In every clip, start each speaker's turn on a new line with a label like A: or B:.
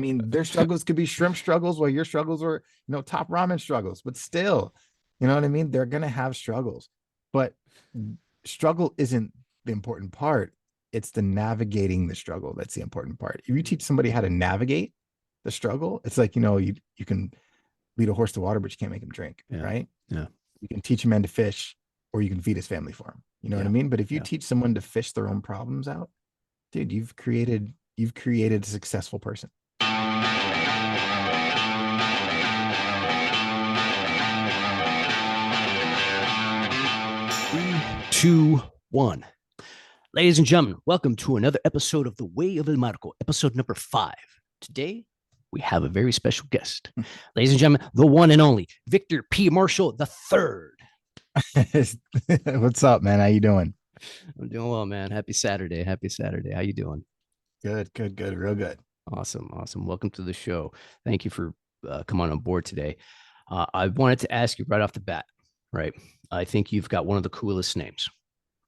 A: I mean, their struggles could be shrimp struggles, while your struggles are, top ramen struggles. But still, you know what I mean? They're gonna have struggles, but struggle isn't the important part. It's the navigating the struggle that's the important part. If you teach somebody how to navigate the struggle, it's like, you can lead a horse to water, but you can't make him drink,
B: Yeah.
A: right?
B: Yeah.
A: You can teach a man to fish, or you can feed his family for him. You know what I
B: Yeah.
A: mean? But if you
B: Yeah.
A: teach someone to fish their own problems out, dude, you've created a successful person.
B: 3, 2, 1. Ladies and gentlemen, welcome to another episode of The Way of El Marco, episode number 5. Today, we have a very special guest. Ladies and gentlemen, the one and only Victor P. Marshall III.
A: What's up, man? How you doing?
B: I'm doing well, man. Happy Saturday. Happy Saturday. How you doing?
A: Good, good, good, real good.
B: Awesome. Awesome. Welcome to the show. Thank you for coming on board today. I wanted to ask you right off the bat, right? I think you've got one of the coolest names,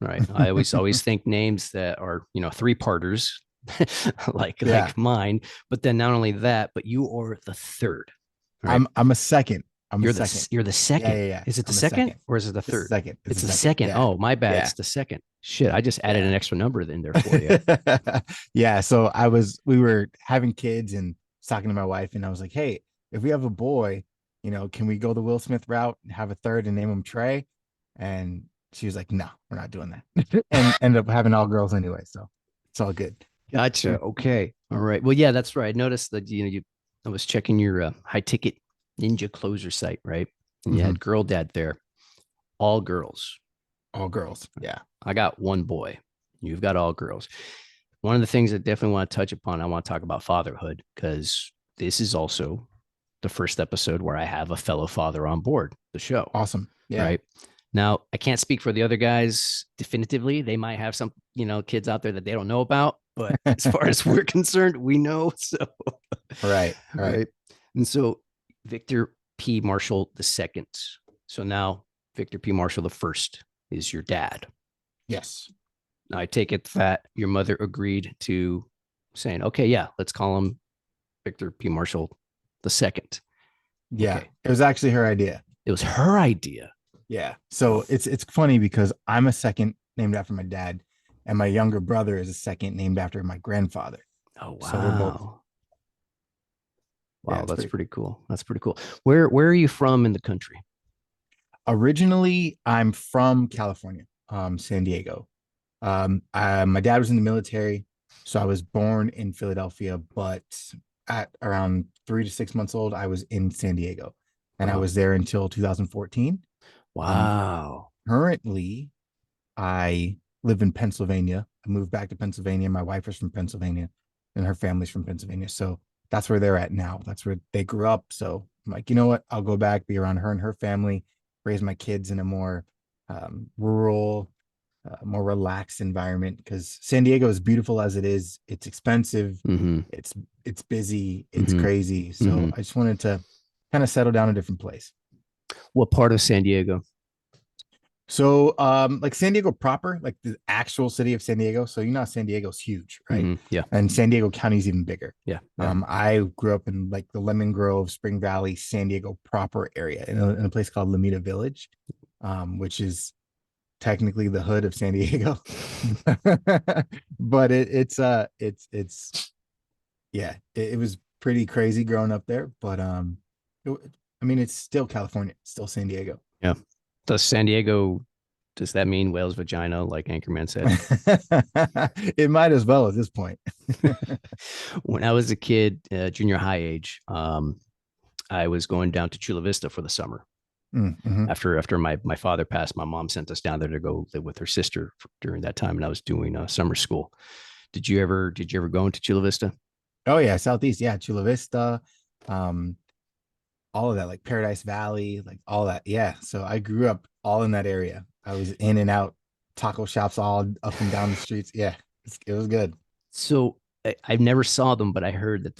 B: right? I always think names that are, 3-parters like
A: Yeah,
B: mine, but then not only that, but you are the third, right?
A: I'm a second. I'm a
B: You're
A: second.
B: the
A: Yeah,
B: second.
A: yeah, yeah.
B: Is it the
A: I'm a
B: second
A: second.
B: or is it the
A: It's a
B: third?
A: second. It's
B: It's
A: a
B: the
A: second.
B: second.
A: Yeah,
B: Oh, my bad.
A: yeah,
B: It's the second. Shit, I just added
A: yeah.
B: an extra number in there for you.
A: Yeah. So we were having kids and talking to my wife, and I was like, hey, if we have a boy, can we go the Will Smith route and have a third and name him Trey? And she was like, no, we're not doing that. And ended up having all girls anyway. So it's all good.
B: Gotcha. Okay. All right. Well, yeah, that's right. I noticed that I was checking your high ticket ninja closer site, right? And you
A: Mhm.
B: had girl dad there, all girls.
A: All girls. Yeah.
B: I got one boy. You've got all girls. One of the things I definitely want to touch upon, I want to talk about fatherhood because this is also the first episode where I have a fellow father on board the show,
A: Awesome. Yeah.
B: right? Now, I can't speak for the other guys definitively. They might have some, kids out there that they don't know about, but as far as we're concerned, we know. So,
A: Right. Right.
B: right. And so, Victor P. Marshall the second. So now, Victor P. Marshall the first is your dad.
A: Yes.
B: Now, I take it that your mother agreed to saying, okay, yeah, let's call him Victor P. Marshall the second.
A: Yeah.
B: Okay.
A: It was actually her idea.
B: It was her idea.
A: Yeah. So it's funny because I'm a second named after my dad, and my younger brother is a second named after my grandfather.
B: Oh,
A: So we're both.
B: wow.
A: Yeah,
B: Wow,
A: it's
B: that's
A: pretty cool.
B: pretty cool. That's pretty cool. Where are you from in the country?
A: Originally, I'm from California, San Diego. My dad was in the military, so I was born in Philadelphia, but at around 3 to 6 months old, I was in San Diego, and I
B: Oh,
A: was there until 2014. Um,
B: wow.
A: Currently, I live in Pennsylvania. I moved back to Pennsylvania. My wife is from Pennsylvania, and her family's from Pennsylvania. So that's where they're at now. That's where they grew up. So I'm like, you know what? I'll go back, be around her and her family, raise my kids in a more rural, more relaxed environment. Because San Diego, is beautiful as it is, it's expensive,
B: Mm-hmm.
A: it's it's busy, it's
B: Mm-hmm.
A: crazy. So
B: Mm-hmm.
A: I just wanted to kind of settle down in a different place.
B: What part of San Diego?
A: So, like San Diego proper, like the actual city of San Diego. So, San Diego's huge, right?
B: Mm-hmm. Yeah.
A: And San Diego County is even bigger.
B: Yeah. Yeah.
A: I grew up in like the Lemon Grove, Spring Valley, San Diego proper area in a place called Lomita Village, which is technically the hood of San Diego. But yeah, it was pretty crazy growing up there. But it, I mean, it's still California, it's still San Diego.
B: Yeah. Does San Diego, does that mean whale's vagina, like Anchorman said?
A: It might as well at this point.
B: When I was a kid, junior high age, I was going down to Chula Vista for the summer.
A: Mm-hmm.
B: After my father passed, my mom sent us down there to go live with her sister during that time, and I was doing summer school. Did you ever go into Chula Vista?
A: Oh yeah, Southeast, yeah, Chula Vista, um, all of that, like Paradise Valley, like all that. Yeah. So I grew up all in that area. I was in and out, taco shops all up and down the streets. Yeah, it was good.
B: So I never saw them, but I heard that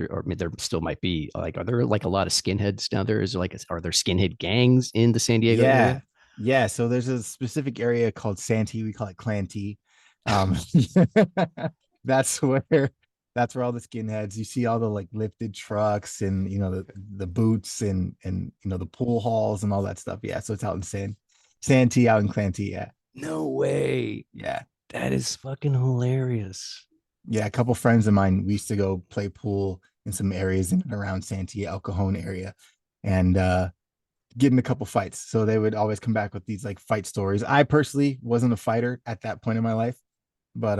B: or I mean, there still might be like, are there like a lot of skinheads down there? Is there like, are there skinhead gangs in the San Diego
A: Yeah.
B: area?
A: Yeah. So there's a specific area called Santee. We call it Clan T. Um, that's where That's where all the skinheads. You see all the like lifted trucks and the boots and the pool halls and all that stuff. Yeah, so it's out in Santee out in Clanty. Yeah,
B: No way.
A: yeah,
B: That is fucking hilarious.
A: yeah. A couple friends of mine, we used to go play pool in some areas in and around Santee, El Cajon area, and get in a couple fights. So they would always come back with these like fight stories. I personally wasn't a fighter at that point in my life, but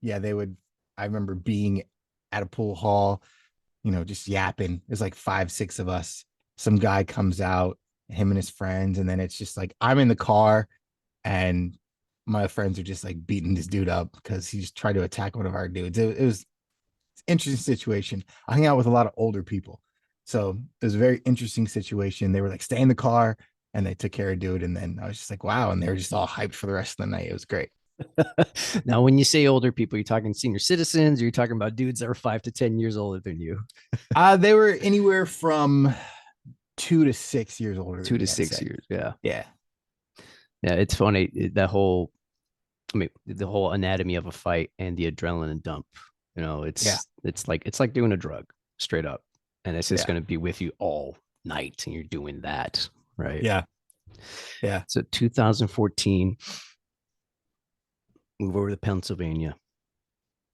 A: yeah, they would. I remember being at a pool hall, just yapping. There's like five, six of us. Some guy comes out, him and his friends, and then it's just like I'm in the car, and my friends are just like beating this dude up because he just tried to attack one of our dudes. It was an interesting situation. I hang out with a lot of older people, so it was a very interesting situation. They were like, "Stay in the car," and they took care of dude. And then I was just like, "Wow!" And they were just all hyped for the rest of the night. It was great.
B: Now, when you say older people, you're talking senior citizens, or you're talking about dudes that are 5 to 10 years older than you?
A: They were anywhere from 2 to 6 years older than
B: Two to
A: me, I'd
B: six
A: say.
B: years. Yeah.
A: Yeah.
B: Yeah. It's funny. That whole, I mean, the whole anatomy of a fight and the adrenaline dump,
A: Yeah.
B: it's like doing a drug straight up. And it's just
A: Yeah.
B: going to be with you all night. And you're doing that. Right.
A: Yeah. Yeah.
B: So 2014, move over to Pennsylvania.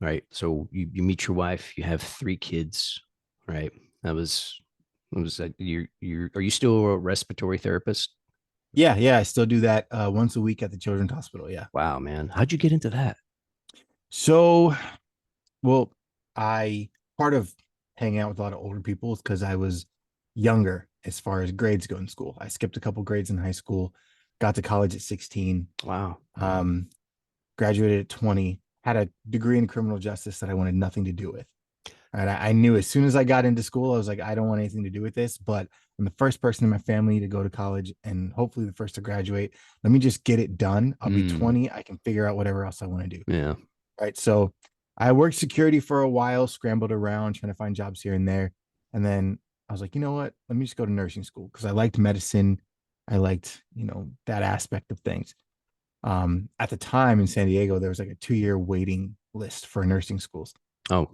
B: Right. So you meet your wife, you have 3 kids. Right. That was are you still a respiratory therapist?
A: Yeah. Yeah. I still do that once a week at the Children's Hospital. Yeah.
B: Wow, man. How'd you get into that?
A: So, well, I part of hanging out with a lot of older people is because I was younger as far as grades go in school. I skipped a couple grades in high school, got to college at 16,
B: Wow.
A: um, graduated at 20, had a degree in criminal justice that I wanted nothing to do with. And I knew as soon as I got into school, I was like, I don't want anything to do with this, but I'm the first person in my family to go to college and hopefully the first to graduate. Let me just get it done. I'll be
B: Mm,
A: 20. I can figure out whatever else I want to do.
B: yeah.
A: Right. So I worked security for a while, scrambled around trying to find jobs here and there. And then I was like, you know what? Let me just go to nursing school because I liked medicine. I liked, that aspect of things. At the time in San Diego, there was like a 2 year waiting list for nursing schools.
B: Oh,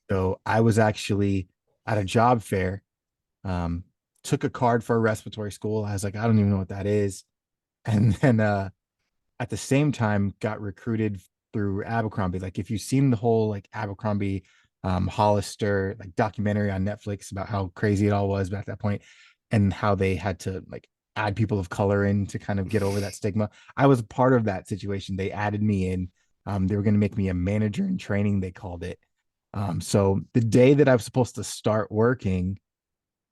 A: So I was actually at a job fair, um, took a card for a respiratory school. I was like, I don't even know what that is. And then at the same time got recruited through Abercrombie. Like if you've seen the whole like Abercrombie Hollister like documentary on Netflix about how crazy it all was back at that point and how they had to like add people of color in to kind of get over that stigma. I was part of that situation. They added me in. They were going to make me a manager in training, they called it. So the day that I was supposed to start working,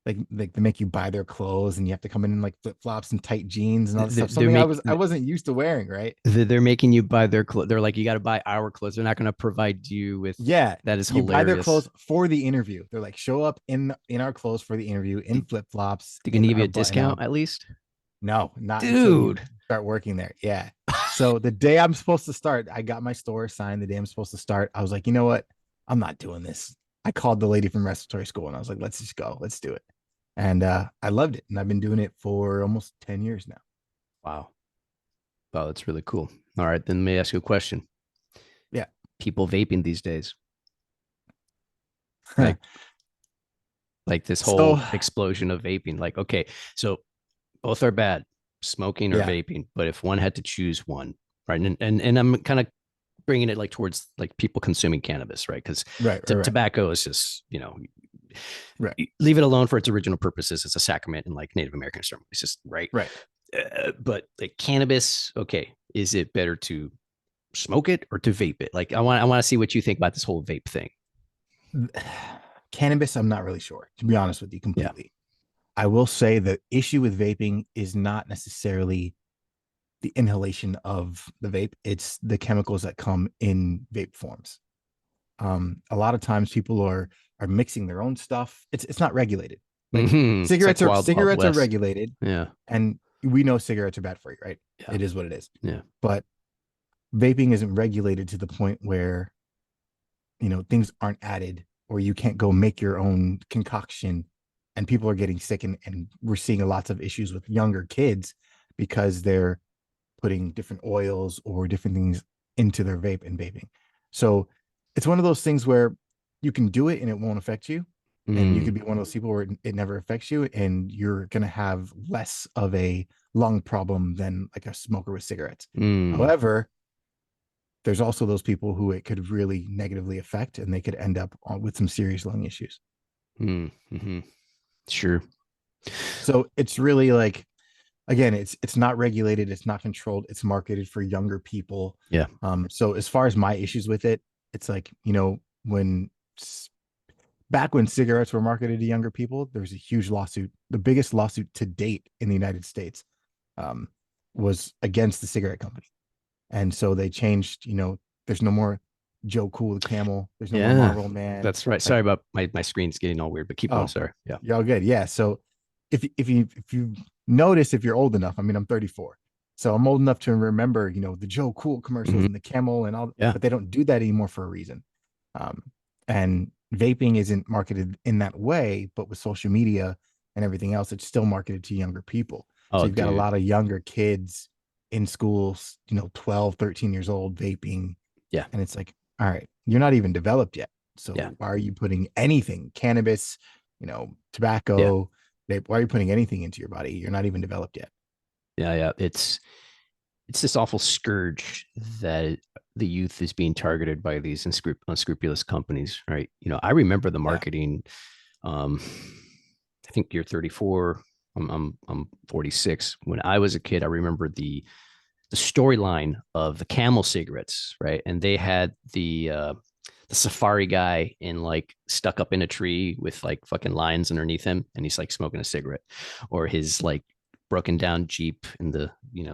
A: like they make you buy their clothes and you have to come in like flip flops and tight jeans and all that
B: they're,
A: stuff.
B: they're
A: Something I
B: make
A: was I wasn't used to wearing, right?
B: they're making you buy their clothes. They're like, you got to buy our clothes. They're not going to provide you with.
A: Yeah,
B: That is
A: you buy their
B: hilarious.
A: clothes for the interview. They're like, show up in our clothes for the interview in
B: They,
A: flip flops
B: they're going to
A: in
B: give you
A: our
B: a
A: button
B: discount
A: up.
B: at least,
A: No, not until you
B: dude.
A: start working there. Yeah. So the day I'm supposed to start, I got my store assigned. The day I'm supposed to start, I was like, you know what? I'm not doing this. I called the lady from respiratory school and I was like, let's just go. Let's do it. And I loved it. And I've been doing it for almost 10 years now.
B: Wow. Wow, that's really cool. All right, then let me ask you a question.
A: Yeah.
B: People vaping these days, like like this
A: So
B: whole explosion of vaping. Like, okay, so both are bad, smoking or
A: yeah,
B: vaping. But if one had to choose one, right? And I'm kind of bringing it like towards like people consuming cannabis, right? Because
A: right, right, right,
B: tobacco is just
A: right,
B: leave it alone for its original purposes. It's a sacrament in like Native American ceremonies, it's just right.
A: right.
B: But like cannabis, okay, is it better to smoke it or to vape it? Like I want to see what you think about this whole vape thing.
A: Cannabis, I'm not really sure, to be honest with you
B: Yeah.
A: completely. I will say the issue with vaping is not necessarily the inhalation of the vape, it's the chemicals that come in vape forms. A lot of times people are mixing their own stuff. It's not regulated. Like
B: Mm-hmm. It's like wild, wild
A: cigarettes are
B: west.
A: regulated,
B: Yeah.
A: and we know cigarettes are bad for you, right?
B: Yeah.
A: It is what it is.
B: Yeah.
A: But vaping isn't regulated to the point where things aren't added or you can't go make your own concoction and people are getting sick and we're seeing lots of issues with younger kids because they're putting different oils or different things into their vape and vaping. So it's one of those things where you can do it and it won't affect you. And you
B: Mm,
A: could be one of those people where it never affects you and you're going to have less of a lung problem than like a smoker with cigarettes.
B: mm,
A: However, there's also those people who it could really negatively affect and they could end up with some serious lung issues.
B: mm. Sure.
A: So it's really like, again, it's not regulated, it's not controlled, it's marketed for younger people.
B: Yeah.
A: So as far as my issues with it, it's like, when back when cigarettes were marketed to younger people, there was a huge lawsuit. The biggest lawsuit to date in the United States um, was against the cigarette company. And so they changed, there's no more Joe Cool the Camel, there's no more
B: Yeah.
A: Marlboro Man.
B: That's right.
A: Like,
B: Sorry about my screen's getting all weird, but keep going.
A: oh,
B: Sorry. Yeah.
A: you're all good. Yeah. So if you notice, if you're old enough, I mean, I'm 34. So I'm old enough to remember, the Joe Cool commercials
B: Hmm.
A: and the Camel and all,
B: Yeah.
A: but they don't do that anymore for a reason. Um, and vaping isn't marketed in that way, but with social media and everything else, it's still marketed to younger people. So
B: Oh,
A: you've got a
B: dude.
A: lot of younger kids in schools, 12, 13 years old vaping.
B: Yeah.
A: And it's like, all right, you're not even developed yet.
B: Yeah.
A: So why are you putting anything, cannabis,
B: Yeah.
A: tobacco, vape, why are you putting anything into your body? You're not even developed yet.
B: Yeah. Yeah. It's this awful scourge that the youth is being targeted by these unscrupulous companies, right? I remember the
A: Yeah.
B: marketing. Um, I think you're 34. I'm 46. When I was a kid, I remember the storyline of the Camel cigarettes, right? And they had the safari guy in like stuck up in a tree with like fucking lions underneath him, and he's like smoking a cigarette, or his like broken down Jeep in the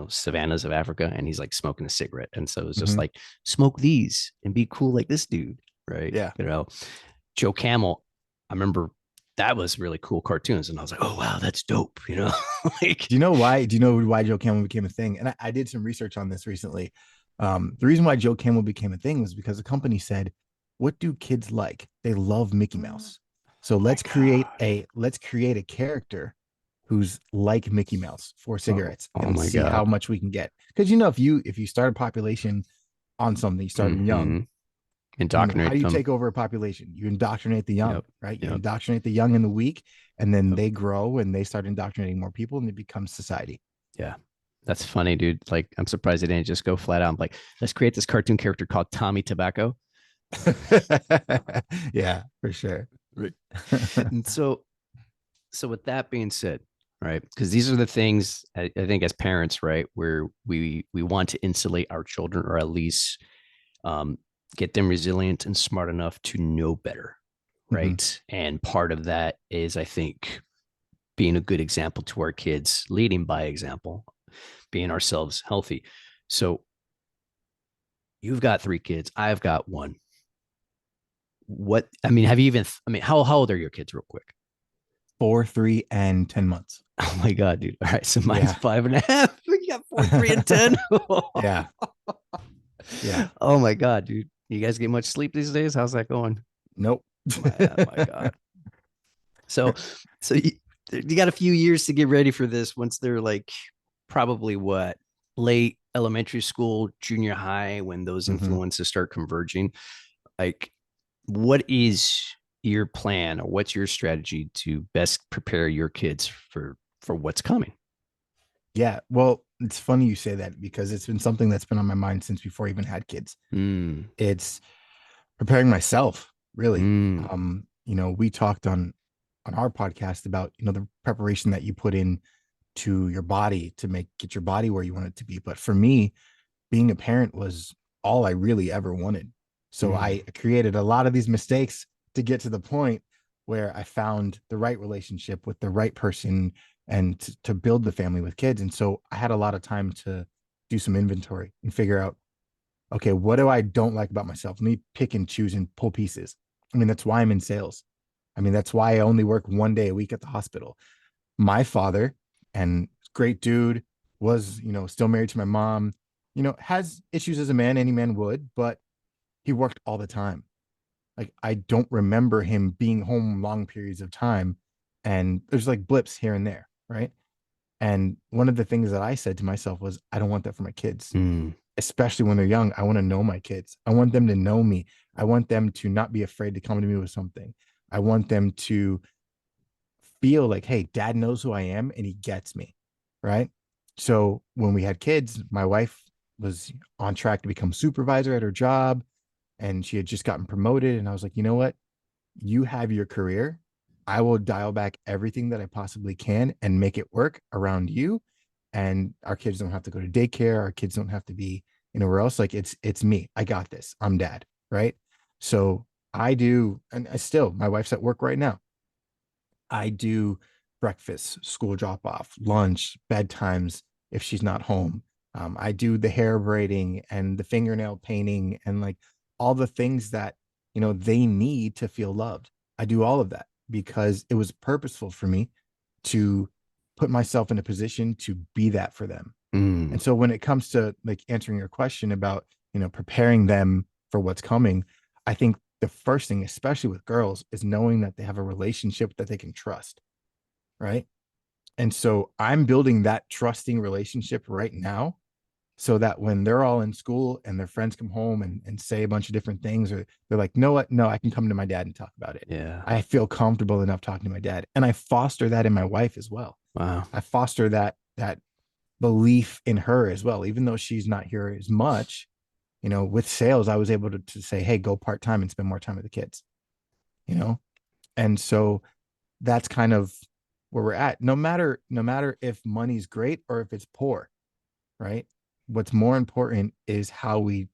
B: savannas of Africa, and he's like smoking a cigarette. And so it's just
A: Mm-hmm.
B: like smoke these and be cool like this dude, right?
A: Yeah.
B: Joe Camel. I remember that was really cool cartoons, and I was like, oh wow, that's dope, like.
A: Do you know why Joe Camel became a thing? And I did some research on this recently. The reason why Joe Camel became a thing was because the company said, "What do kids like? They love Mickey Mouse. So
B: Oh my god.
A: let's create a character who's like Mickey Mouse for
B: Oh,
A: cigarettes
B: oh
A: and
B: my
A: see how
B: god.
A: much we can get." Because if you start a population on something, you start them young.
B: Mm-hmm.
A: How do
B: Indoctrinate
A: you
B: them.
A: take over a population? You indoctrinate the young,
B: Yep.
A: right? You
B: Yep.
A: indoctrinate the young and the weak, and then
B: Yep.
A: they grow and they start indoctrinating more people, and it becomes society.
B: Yeah. That's funny, dude. Like, I'm surprised they didn't just go flat out. I'm like, let's create this cartoon character called Tommy Tobacco.
A: Yeah, for sure.
B: Right. And so with that being said, right? Because these are the things I think as parents, right, where we want to insulate our children, or at least um, get them resilient and smart enough to know better,
A: Mhm.
B: right? And part of that is, I think, being a good example to our kids, leading by example, being ourselves healthy. So you've got three kids. I've got one. What I mean, have you even? I mean, how old are your kids, real quick?
A: 4, 3, and 10 months.
B: Oh my god, dude! All right, so mine's
A: Yeah.
B: 5.5. You got 4, 3, and 10.
A: Yeah. Yeah.
B: Oh my god, dude! You guys get much sleep these days? How's that going?
A: Nope.
B: My god. So, so you got a few years to get ready for this. Once they're like probably what, late elementary school, junior high, when those
A: Mhm.
B: influences start converging. Like, what is your plan, or what's your strategy to best prepare your kids for what's coming?
A: Yeah. Well, it's funny you say that because it's been something that's been on my mind since before I even had kids.
B: Mm,
A: It's preparing myself, really.
B: mm,
A: We talked on our podcast about, the preparation that you put in to your body to get your body where you want it to be. But for me, being a parent was all I really ever wanted. So
B: mm,
A: I created a lot of these mistakes to get to the point where I found the right relationship with the right person and to build the family with kids. And so I had a lot of time to do some inventory and figure out, okay, what do I don't like about myself? Let me pick and choose and pull pieces. I mean, that's why I'm in sales. I mean, that's why I only work 1 day a week at the hospital. My father, and great dude, was, still married to my mom, has issues as a man, any man would, but he worked all the time. Like, I don't remember him being home long periods of time. And there's like blips here and there, right? And one of the things that I said to myself was, I don't want that for my kids,
B: mm,
A: especially when they're young. I want to know my kids. I want them to know me. I want them to not be afraid to come to me with something. I want them to feel like, hey, dad knows who I am and he gets me. Right. So when we had kids, my wife was on track to become supervisor at her job and she had just gotten promoted. And I was like, you know what? You have your career. I will dial back everything that I possibly can and make it work around you. And our kids don't have to go to daycare. Our kids don't have to be anywhere else. Like it's me. I got this. I'm dad. Right. So I do, and I still, my wife's at work right now. I do breakfast, school drop off, lunch, bedtimes if she's not home. I do the hair braiding and the fingernail painting and like all the things that, they need to feel loved. I do all of that because it was purposeful for me to put myself in a position to be that for them.
B: Mm,
A: And so when it comes to like answering your question about, preparing them for what's coming, I think the first thing, especially with girls, is knowing that they have a relationship that they can trust. Right. And so I'm building that trusting relationship right now so that when they're all in school and their friends come home and say a bunch of different things, or they're like, no, what? No, I can come to my dad and talk about it.
B: yeah.
A: I feel comfortable enough talking to my dad. And I foster that in my wife as well.
B: Wow.
A: I foster that belief in her as well, even though she's not here as much. With sales, I was able to say, hey, go part-time and spend more time with the kids, you know? And so that's kind of where we're at. No matter if money's great or if it's poor, right? What's more important is how we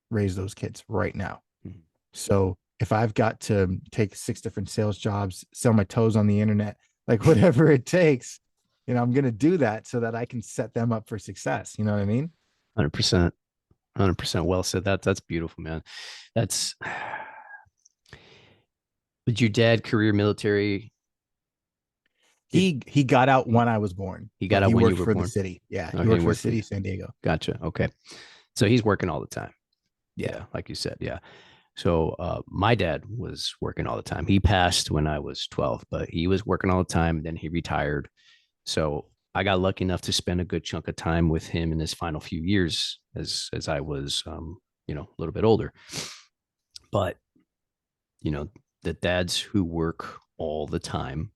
A: raise those kids right now.
B: Mm.
A: So if I've got to take 6 different sales jobs, sell my toes on the internet, like whatever it takes, I'm going to do that so that I can set them up for success. You know what I mean?
B: 100%. 100% well said. That's beautiful, man. That's With your dad career military? Did
A: He got out
B: he,
A: when I was born,
B: he got
A: but
B: out
A: he
B: when you
A: worked
B: were
A: for the
B: born?
A: city. Yeah, he
B: Okay, he
A: worked for the
B: worked for
A: city
B: you.
A: of San Diego.
B: Gotcha. Okay. So he's working all the time.
A: Yeah.
B: Yeah, like you said. Yeah. So my dad was working all the time. He passed when I was 12, but he was working all the time. Then he retired. So I got lucky enough to spend a good chunk of time with him in his final few years as I was, a little bit older. But you know, the dads who work all the time,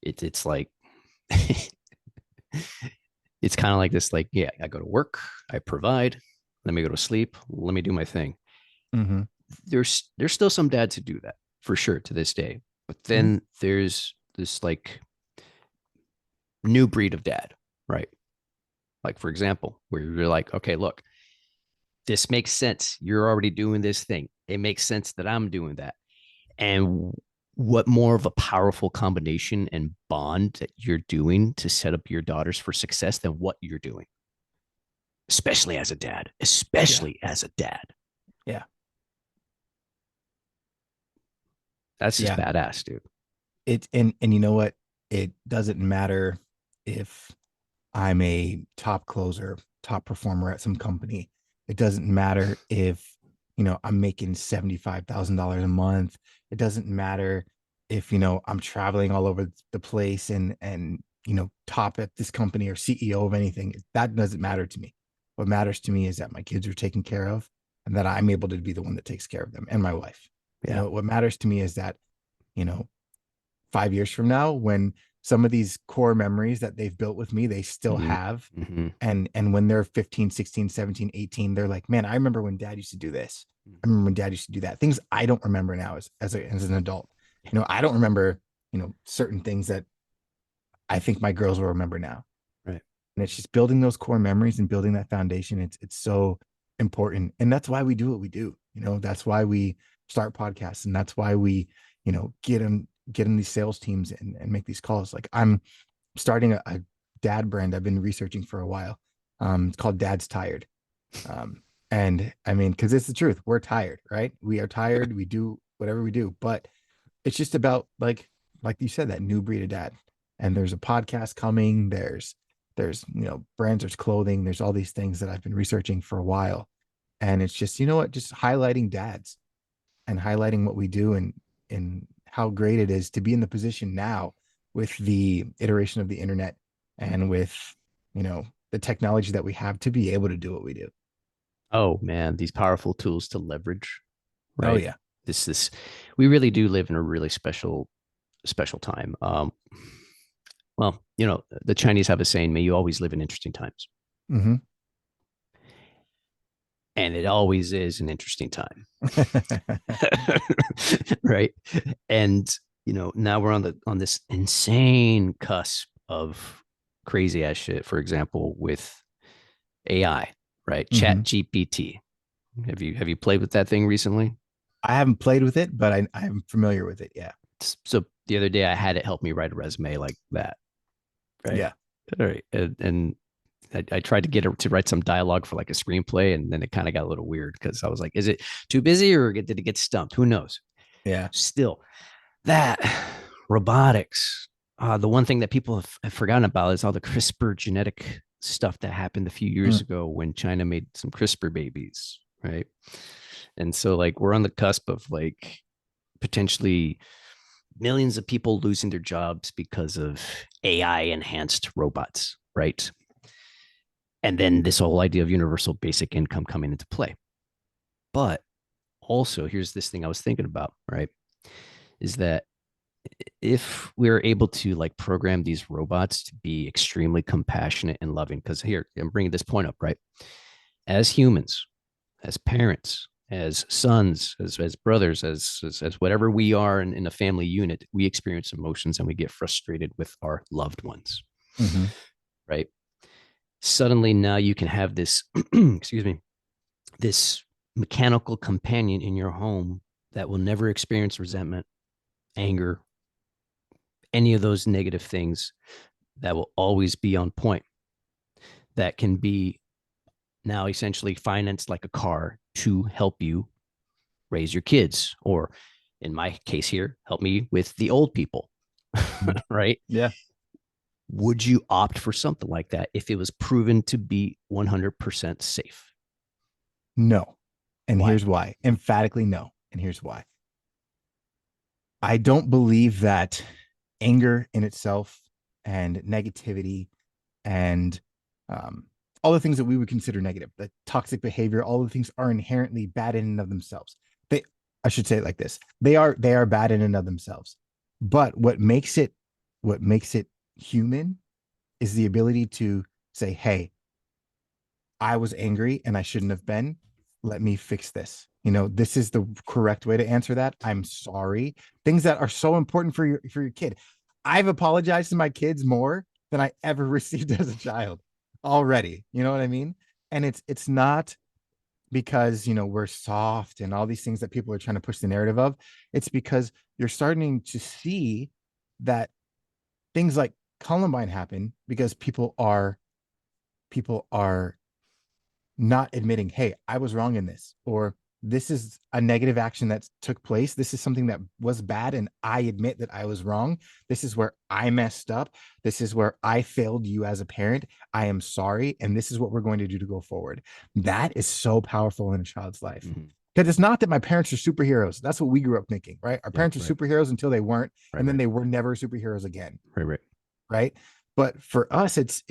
B: it's like it's kind of like this, like, yeah, I go to work, I provide, let me go to sleep, let me do my thing.
A: Mm-hmm.
B: There's still some dads who do that for sure to this day. But
A: Mm-hmm.
B: then there's this like new breed of dad, right? Like for example, where you're like, okay, look, this makes sense. You're already doing this thing. It makes sense that I'm doing that. And what more of a powerful combination and bond that you're doing to set up your daughters for success than what you're doing, especially as a dad,
A: Yeah.
B: especially as a dad.
A: Yeah.
B: That's just
A: Yeah.
B: badass, dude.
A: And you know what? It doesn't matter if I'm a top closer, top performer at some company. It doesn't matter if, I'm making $75,000 a month. It doesn't matter if, I'm traveling all over the place and top at this company or CEO of anything. That doesn't matter to me. What matters to me is that my kids are taken care of and that I'm able to be the one that takes care of them and my wife.
B: Yeah.
A: What matters to me is that, you know, 5 years from now, when some of these core memories that they've built with me, they still
B: Mm-hmm.
A: have.
B: Mm-hmm.
A: And when they're 15, 16, 17, 18, they're like, man, I remember when dad used to do this. I remember when dad used to do that. Things I don't remember now as an adult. I don't remember, certain things that I think my girls will remember now.
B: Right.
A: And it's just building those core memories and building that foundation. It's so important. And that's why we do what we do. That's why we start podcasts and that's why we, get in these sales teams and make these calls. Like I'm starting a dad brand I've been researching for a while. It's called Dad's Tired. And I mean, because it's the truth, we're tired, right? We are tired. We do whatever we do, but it's just about like you said, that new breed of dad. And there's a podcast coming. There's brands, there's clothing, there's all these things that I've been researching for a while. And it's just, just highlighting dads and highlighting what we do and how great it is to be in the position now with the iteration of the internet and with the technology that we have to be able to do what we do.
B: Oh man, these powerful tools to leverage.
A: Oh
B: right?
A: yeah.
B: This we really do live in a really special time. Well, the Chinese have a saying, "May you always live in interesting times,"
A: Hmm.
B: and it always is an interesting time, right? And now we're on this insane cusp of crazy ass shit. For example, with AI, right?
A: Hmm.
B: Chat GPT. Have you played with that thing recently?
A: I haven't played with it, but I'm familiar with it. Yeah.
B: So the other day I had it help me write a resume like that, right?
A: Yeah.
B: All right, and I tried to get it to write some dialogue for like a screenplay, and then it kind of got a little weird because I was like, is it too busy or did it get stumped? Who knows?
A: Yeah.
B: Still, that robotics. The one thing that people have forgotten about is all the CRISPR genetic stuff that happened a few years
A: Mm.
B: ago when China made some CRISPR babies, right? And so, like, we're on the cusp of like potentially millions of people losing their jobs because of AI enhanced robots, right? And then this whole idea of universal basic income coming into play. But also, here's this thing I was thinking about, right? Is that if we're able to like program these robots to be extremely compassionate and loving, because here, I'm bringing this point up, right? As humans, as parents, as sons, as brothers, as whatever we are in a family unit, we experience emotions and we get frustrated with our loved ones,
A: Hmm.
B: right? Suddenly now you can have this, excuse me, this mechanical companion in your home that will never experience resentment, anger, any of those negative things, that will always be on point, that can be now essentially financed like a car to help you raise your kids, or in my case here, help me with the old people, right?
A: Yeah.
B: Would you opt for something like that if it was proven to be 100% safe?
A: No. And
B: Why?
A: here's why. Emphatically no. And here's why. I don't believe that anger in itself and negativity and um, all the things that we would consider negative, the toxic behavior, all the things are inherently bad in and of themselves. They, I should say it like this: they are bad in and of themselves. But what makes it human is the ability to say, "Hey, I was angry and I shouldn't have been. Let me fix this. This is the correct way to answer that. I'm sorry." Things that are so important for your kid. I've apologized to my kids more than I ever received as a child already. You know what I mean? And it's not because we're soft and all these things that people are trying to push the narrative of. It's because you're starting to see that things like Columbine happen because people are not admitting, hey, I was wrong in this, or this is a negative action that took place. This is something that was bad, and I admit that I was wrong. This is where I messed up. This is where I failed you as a parent. I am sorry, and this is what we're going to do to go forward. That is so powerful in a child's life.
B: Mm-hmm.
A: Because it's not that my parents are superheroes. That's what we grew up thinking, right? Our
B: Yeah,
A: parents are
B: right,
A: superheroes until they weren't,
B: right,
A: and then
B: right,
A: they were never superheroes again,
B: right, right.
A: right? But for us, it's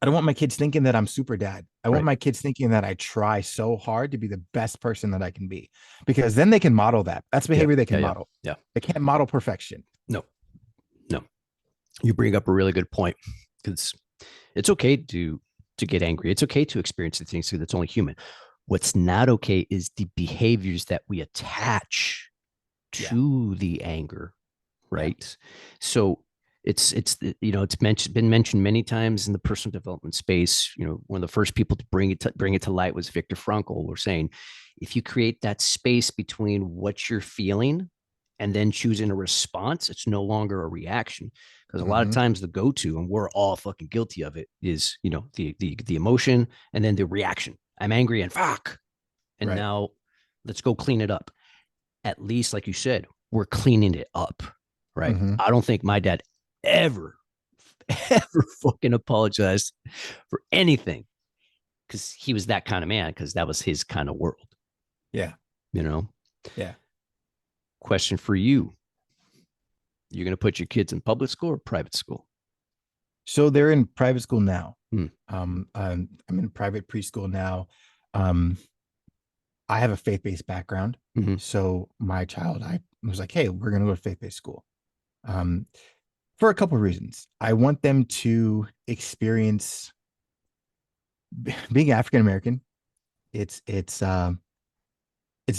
A: I don't want my kids thinking that I'm super dad. I want
B: Right.
A: my kids thinking that I try so hard to be the best person that I can be, because then they can model that. That's
B: Yeah,
A: behavior they
B: yeah,
A: can
B: yeah,
A: model.
B: yeah.
A: They can't model perfection.
B: No, no. You bring up a really good point because it's okay to get angry. It's okay to experience the things that's only human. What's not okay is the behaviors that we attach
A: Yeah.
B: to the anger,
A: Yeah.
B: right? So it's been mentioned many times in the personal development space. One of the first people to bring it to light was Viktor Frankl. We're saying if you create that space between what you're feeling and then choosing a response, it's no longer a reaction. Because a lot of
A: Mm-hmm.
B: times the go-to, and we're all fucking guilty of it, is the emotion and then the reaction. I'm angry and fuck, and
A: Right.
B: now let's go clean it up. At least, like you said, we're cleaning it up, right?
A: Mm-hmm.
B: I don't think my dad ever, ever fucking apologized for anything because he was that kind of man, because that was his kind of world,
A: Yeah.
B: you know?
A: Yeah.
B: Question for you. You're going to put your kids in public school or private school?
A: So they're in private school now.
B: Hmm.
A: I'm in private preschool now. Um, I have a faith-based background.
B: Hmm.
A: So my child, I was like, hey, we're going to go to faith-based school. Um, for a couple of reasons. I want them to experience being African American. It's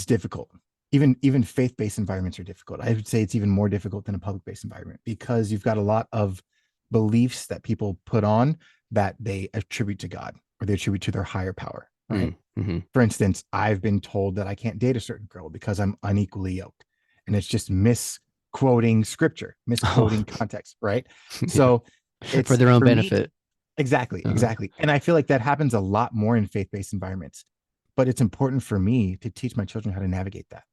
A: difficult. Even faith-based environments are difficult. I would say it's even more difficult than a public-based environment because you've got a lot of beliefs that people put on that they attribute to God or they attribute to their higher power, right?
B: Mm-hmm.
A: For instance, I've been told that I can't date a certain girl because I'm unequally yoked. And it's just misquoting scripture,
B: Oh,
A: misquoting context, right?
B: yeah,
A: So
B: for
A: it's
B: their own
A: for me,
B: benefit.
A: exactly,
B: Uh-huh.
A: exactly. And I feel like that happens a lot more in faith-based environments. But it's important for me to teach my children how to navigate that.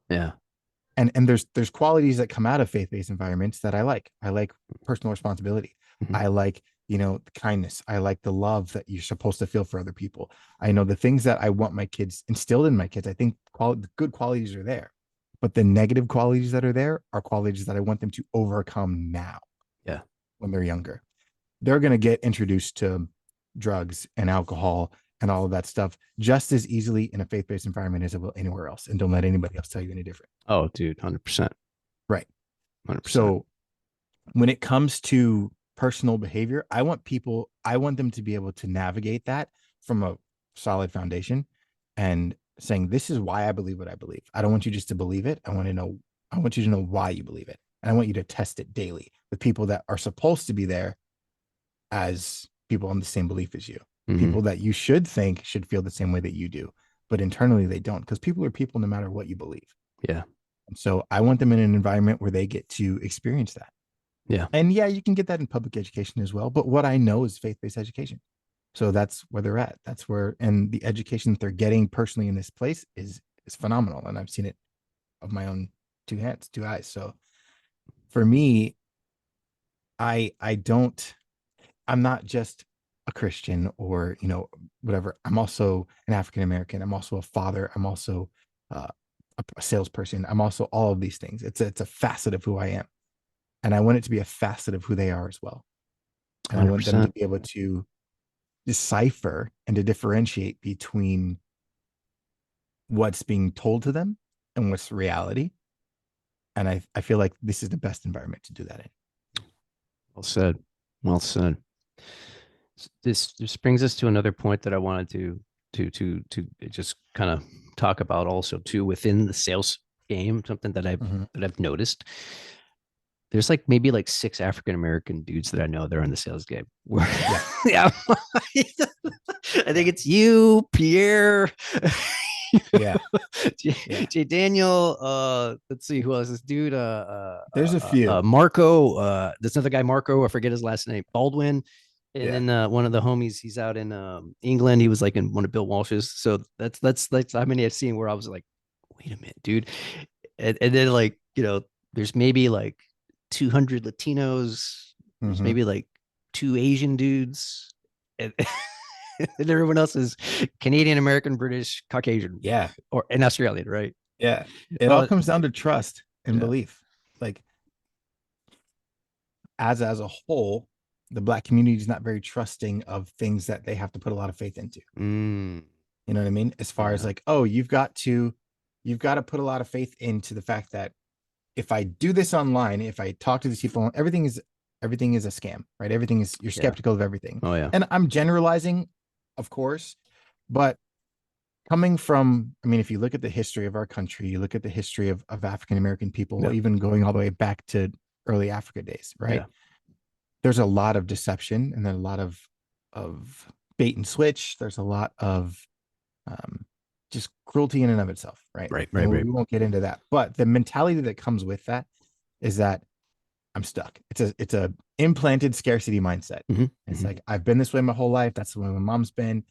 B: Yeah.
A: And there's qualities that come out of faith-based environments that I like. I like personal responsibility.
B: Hmm.
A: I like, kindness. I like the love that you're supposed to feel for other people. I know the things that I want my kids instilled in my kids. I think good qualities are there, but the negative qualities that are there are qualities that I want them to overcome now
B: Yeah.
A: when they're younger. They're going to get introduced to drugs and alcohol and all of that stuff just as easily in a faith-based environment as it will anywhere else. And don't let anybody else tell you any different.
B: Oh, dude, 100%.
A: Right.
B: 100%.
A: So when it comes to personal behavior, I want them to be able to navigate that from a solid foundation and saying, this is why I believe what I believe. I don't want you just to believe it. I want you to know why you believe it. And I want you to test it daily with people that are supposed to be there as people on the same belief as you,
B: Hmm.
A: people that you should think should feel the same way that you do, but internally they don't, because people are people no matter what you believe.
B: Yeah.
A: And so I want them in an environment where they get to experience that.
B: Yeah.
A: And yeah, you can get that in public education as well. But what I know is faith-based education. So that's where they're at. That's where, and the education that they're getting personally in this place is phenomenal. And I've seen it of my own two hands, two eyes. So for me, I don't, I'm not just a Christian or, whatever. I'm also an African American. I'm also a father. I'm also uh, a salesperson. I'm also all of these things. It's a facet of who I am. And I want it to be a facet of who they are as well. And I want them to
B: 100%.
A: be able to decipher and to differentiate between what's being told to them and what's reality. And I feel like this is the best environment to do that in.
B: Well said. Well said. This brings us to another point that I wanted to just kind of talk about also too within the sales game, something
A: Mm-hmm.
B: that I've noticed. There's like maybe like six African American dudes that I know that are in the sales game.
A: Yeah.
B: Yeah, I think
A: Yeah.
B: it's you, Pierre,
A: Yeah. Yeah.
B: Jay Daniel. Let's see who else. This dude,
A: There's a few.
B: Marco. This other guy, Marco. I forget his last name. Baldwin. And
A: Yeah.
B: then one of the homies, he's out in England. He was like in one of Bill Walsh's. So that's how many I've seen where I was like, wait a minute, dude. And then like there's maybe like 200 Latinos. There's
A: Mm-hmm.
B: maybe like two Asian dudes, and, and everyone else is Canadian, American, British, Caucasian,
A: Yeah.
B: or and Australian, right?
A: Yeah. It all
B: Well,
A: comes down to trust and
B: yeah.
A: belief. Like as a whole, the black community is not very trusting of things that they have to put a lot of faith into.
B: Mm,
A: You know what I mean? As far as
B: yeah.
A: like, oh, you've got to put a lot of faith into the fact that if I do this online, if I talk to these people, everything is a scam, right? Everything is you're
B: Yeah.
A: skeptical of everything.
B: Oh yeah.
A: And I'm generalizing, of course, but coming from, I mean, if you look at the history of our country, you look at the history of African American people,
B: Yeah.
A: even going all the way back to early Africa days, right?
B: Yeah.
A: There's a lot of deception and then a lot of bait and switch. There's a lot of um, just cruelty in and of itself, right?
B: Right. Right.
A: And
B: Right.
A: we won't get into that. But the mentality that comes with that is that I'm stuck. It's a implanted scarcity mindset.
B: Mm-hmm.
A: It's
B: Mm-hmm.
A: like I've been this way my whole life. That's the way my mom's been.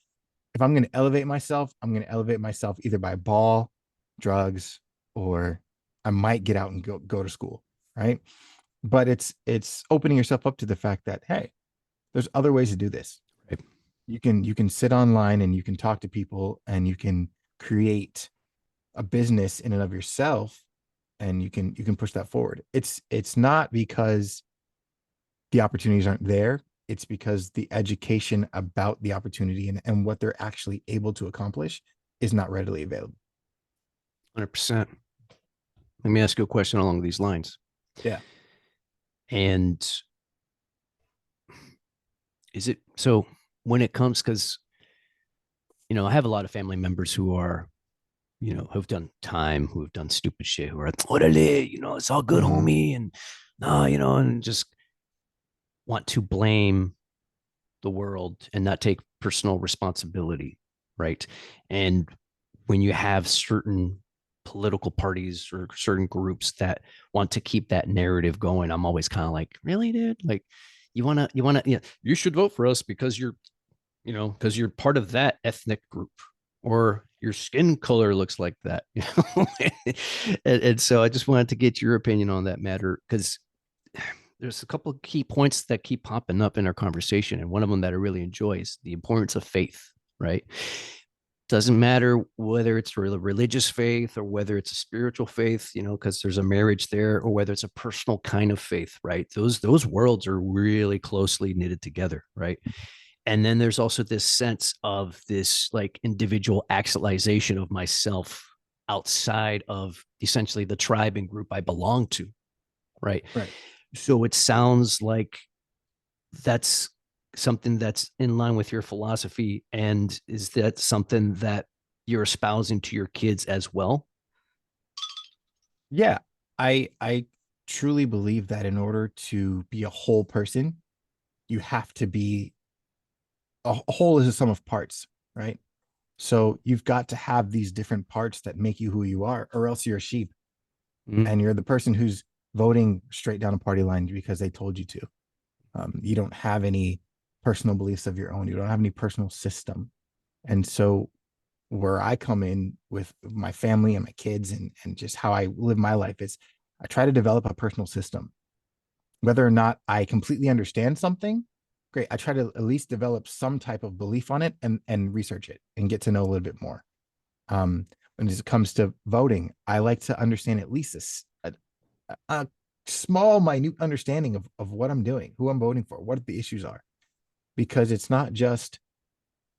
A: If I'm going to elevate myself, I'm going to elevate myself either by ball, drugs, or I might get out and go to school, right? But it's opening yourself up to the fact that hey, there's other ways to do this.
B: Right.
A: You can sit online and you can talk to people and you can create a business in and of yourself and you can push that forward. It's not because the opportunities aren't there. It's because the education about the opportunity and what they're actually able to accomplish is not readily available.
B: 100%. Let me ask you a question along these lines.
A: Yeah.
B: And is it so when it comes, because, I have a lot of family members who are, who've done time, who have done stupid shit, who are like, orderly, it's all good,
A: Hmm.
B: homie. And no, and just want to blame the world and not take personal responsibility. Right. And when you have certain political parties or certain groups that want to keep that narrative going, I'm always kind of like, really, dude? Like, you should vote for us because because you're part of that ethnic group, or your skin color looks like that. And so I just wanted to get your opinion on that matter, because there's a couple of key points that keep popping up in our conversation. And one of them that I really enjoy is the importance of faith, right? Doesn't matter whether it's a religious faith or whether it's a spiritual faith, because there's a marriage there, or whether it's a personal kind of faith, right? Those worlds are really closely knitted together, right? And then there's also this sense of this like individual actualization of myself outside of essentially the tribe and group I belong to, right?
A: Right.
B: So it sounds like that's something that's in line with your philosophy. And is that something that you're espousing to your kids as well?
A: Yeah. I truly believe that in order to be a whole person, you have to be a whole is a sum of parts, right? So you've got to have these different parts that make you who you are, or else you're a sheep
B: Mm-hmm.
A: and you're the person who's voting straight down a party line because they told you to. You don't have any personal beliefs of your own. You don't have any personal system. And so where I come in with my family and my kids and just how I live my life is I try to develop a personal system. Whether or not I completely understand something, great. I try to at least develop some type of belief on it and research it and get to know a little bit more. When it comes to voting, I like to understand at least a small, minute understanding of what I'm doing, who I'm voting for, what the issues are, because it's not just,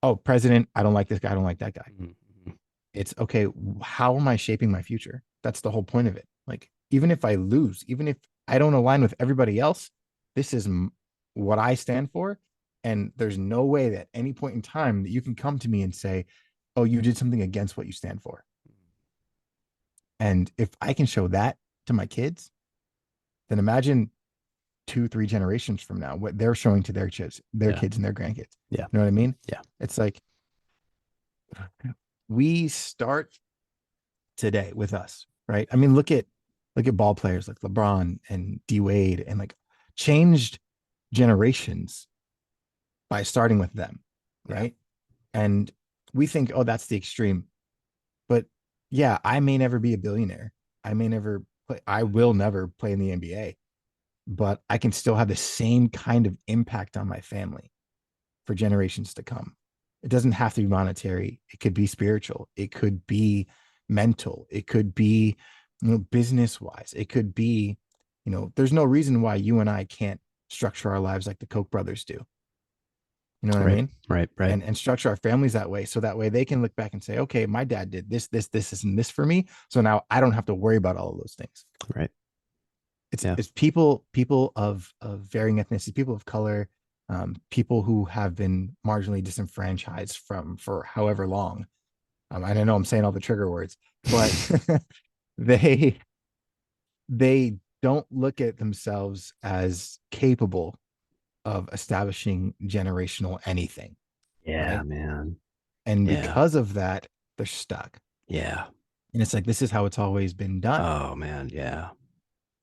A: oh, president, I don't like this guy, I don't like that guy.
B: Mm-hmm.
A: It's okay, how am I shaping my future? That's the whole point of it. Like, even if I lose, even if I don't align with everybody else, this is what I stand for. And there's no way that any point in time that you can come to me and say, oh, you did something against what you stand for. And if I can show that to my kids, then imagine 2, 3 generations from now what they're showing to their
B: Yeah.
A: kids and their grandkids.
B: Yeah.
A: You know what I mean?
B: Yeah.
A: It's like we start today with us, right? I mean, look at ball players like LeBron and D Wade and like changed generations by starting with them,
B: Yeah.
A: right? And we think, oh, that's the extreme. But yeah, I may never be a billionaire. I may never play, I will never play in the NBA, but I can still have the same kind of impact on my family for generations to come. It doesn't have to be monetary. It could be spiritual. It could be mental. It could be, business wise. It could be, there's no reason why you and I can't structure our lives like the Koch brothers do. You know what I
B: Right.
A: mean?
B: Right. Right.
A: And structure our families that way. So that way they can look back and say, okay, my dad did this, and this for me. So now I don't have to worry about all of those things.
B: Right.
A: It's
B: Yeah.
A: it's people of varying ethnicities, people of color, people who have been marginally disenfranchised from for however long. And I know I'm saying all the trigger words, but they they don't look at themselves as capable of establishing generational anything,
B: Yeah,
A: right?
B: man.
A: And
B: Yeah.
A: because of that, they're stuck.
B: Yeah.
A: And it's like this is how it's always been done.
B: Oh man. Yeah.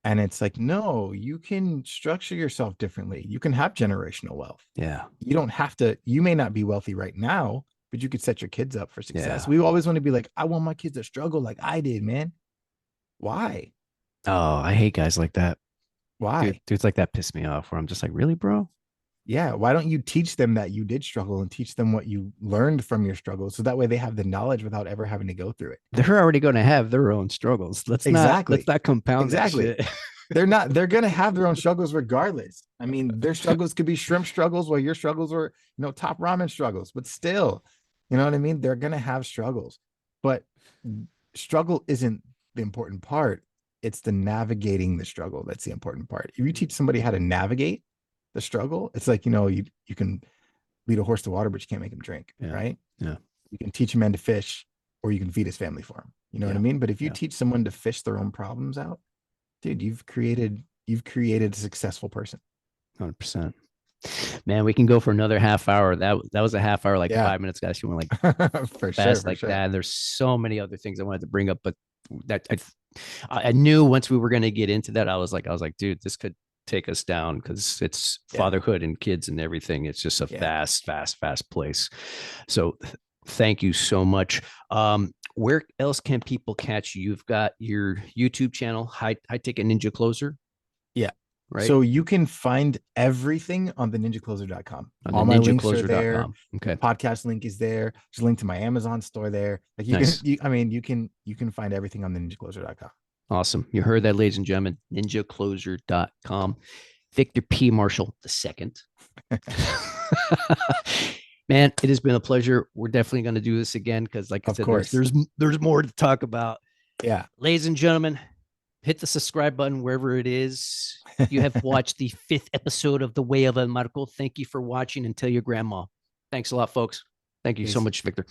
A: And it's like, no, you can structure yourself differently. You can have generational wealth.
B: Yeah.
A: You don't have to, you may not be wealthy right now, but you could set your kids up for success.
B: Yeah.
A: We always want to be like, I want my kids to struggle like I did, man. Why?
B: Oh, I hate guys like that.
A: Why?
B: Dudes like that piss me off where I'm just like, really, bro?
A: Yeah. Why don't you teach them that you did struggle and teach them what you learned from your struggles so that way they have the knowledge without ever having to go through it?
B: They're already going to have their own struggles. Let's
A: Exactly.
B: not compound that
A: Exactly.
B: shit.
A: They're gonna have their own struggles regardless. I mean, their struggles could be shrimp struggles while your struggles were, top ramen struggles, but still, you know what I mean? They're gonna have struggles. But struggle isn't the important part. It's the navigating the struggle that's the important part. If you teach somebody how to navigate the struggle, it's like, you can lead a horse to water, but you can't make him drink,
B: Yeah.
A: right?
B: Yeah.
A: You can teach a man to fish, or you can feed his family for him. You know what I
B: Yeah.
A: mean? But if you
B: Yeah.
A: teach someone to fish their own problems out, dude, you've created a successful person.
B: 100%. Man, we can go for another half hour. That was a half hour, like
A: Yeah.
B: 5 minutes, guys. You went like
A: For sure,
B: fast
A: for
B: like
A: sure.
B: that. And there's so many other things I wanted to bring up, but that I knew once we were going to get into that, I was like, dude, this could take us down because it's
A: Yeah.
B: fatherhood and kids and everything. It's just a
A: Yeah.
B: fast place. So thank you so much. Where else can people catch you? You've got your YouTube channel, High Ticket Ninja Closer,
A: Yeah.
B: right?
A: So you can find everything on the ninjacloser.com.
B: On the
A: All my links are there.
B: ninjacloser.com. Okay.
A: Podcast link is there. There's a link to my Amazon store there. Like
B: Nice.
A: you can find everything on the ninjacloser.com.
B: Awesome. You heard that, ladies and gentlemen. NinjaCloser.com. Victor P. Marshall II. Man, it has been a pleasure. We're definitely going to do this again because, like I
A: Of
B: said, there's
A: course.
B: there's there's more to talk about.
A: Yeah.
B: Ladies and gentlemen, hit the subscribe button wherever it is. You have watched the 5th episode of The Way of El Marco. Thank you for watching and tell your grandma. Thanks a lot, folks. Thank you so
A: Peace.
B: much, Victor.